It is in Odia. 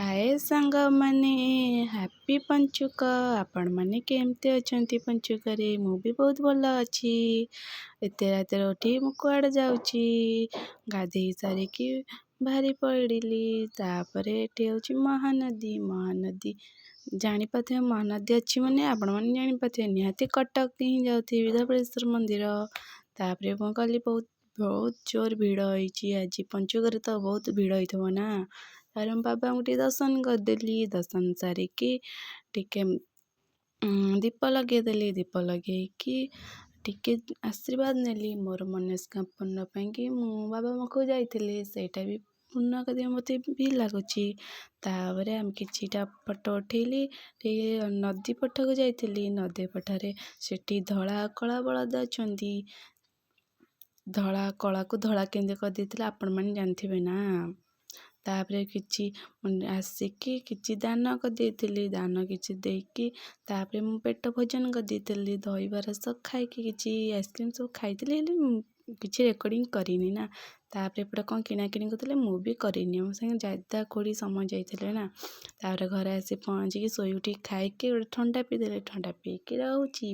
ହାଏ ସାଙ୍ଗମାନେ, ହାପି ପଞ୍ଚୁକ। ଆପଣମାନେ କେମିତି ଅଛନ୍ତି ପଞ୍ଚୁକରେ? ମୁଁ ବି ବହୁତ ଭଲ ଅଛି। ଏତେ ରାତିରେ ଉଠି ମୁଁ କୁଆଡ଼େ ଯାଉଛି? ଗାଧେଇ ସାରିକି ବାହାରି ପଡ଼ିଲି। ତାପରେ ଏଠି ହେଉଛି ମହାନଦୀ। ଜାଣିପାରୁଥିବେ ମହାନଦୀ ଅଛି ମାନେ ଆପଣମାନେ ଜାଣିପାରୁଥିବେ ନିହାତି କଟକ ହିଁ ଯାଉଥିବେ ଧବଳେଶ୍ୱର ମନ୍ଦିର। ତାପରେ ମୁଁ ଗଲି, ବହୁତ ଜୋର ଭିଡ଼ ହେଇଛି ଆଜି ପଞ୍ଚୁକରେ, ତ ବହୁତ ଭିଡ଼ ହେଇଥିବ ନା। ତାପରେ ମୋ ବାବାଙ୍କୁ ଟିକେ ଦର୍ଶନ କରିଦେଲି। ଦର୍ଶନ ସାରିକି ଟିକେ ଦୀପ ଲଗେଇଦେଲି। ଦୀପ ଲଗେଇକି ଟିକେ ଆଶୀର୍ବାଦ ନେଲି ମୋର ମନସ୍କାମନା ପୂର୍ଣ୍ଣ ପାଇଁକି। ମୁଁ ବାବା ପାଖକୁ ଯାଇଥିଲି, ସେଇଟା ବି ପୂର୍ଣ୍ଣ କରିବା ମୋତେ ବି ଲାଗୁଛି। ତାପରେ ଆମେ କିଛିଟା ଫଟୋ ଉଠେଇଲି। ଟିକେ ନଦୀ ପଠକୁ ଯାଇଥିଲି। ନଦୀ ପଠାରେ ସେଠି ଧଳା କଳା ବଳଦ ଅଛନ୍ତି। ଧଳା କଳାକୁ ଧଳା କେମିତି କରିଦେଇଥିଲେ ଆପଣମାନେ ଜାଣିଥିବେ ନା। ତାପରେ କିଛି ଆସିକି କିଛି ଦାନ କରିଦେଇଥିଲି। ଦାନ କିଛି ଦେଇକି ତାପରେ ମୁଁ ପେଟ ଭୋଜନ କରିଦେଇଥିଲି। ଦହିବରା ସବୁ ଖାଇକି କିଛି ଆଇସ୍କ୍ରିମ୍ ସବୁ ଖାଇଥିଲି, ହେଲେ କିଛି ରେକର୍ଡ଼ିଂ କରିନି ନା। ତାପରେ ଏପଟେ କ'ଣ କିଣାକିଣି କରୁଥିଲେ, ମୁଁ ବି କରିନି। ମୋ ସାଙ୍ଗେ ଦାଦା ଖୁଡ଼ି ସମସ୍ତେ ଯାଇଥିଲେ ନା। ତାପରେ ଘରେ ଆସି ପହଞ୍ଚିକି ଶୋଇ ଉଠିକି ଖାଇକି ଗୋଟେ ଥଣ୍ଡା ପିଇଦେଲି। ଥଣ୍ଡା ପିଇକି ରହୁଛି।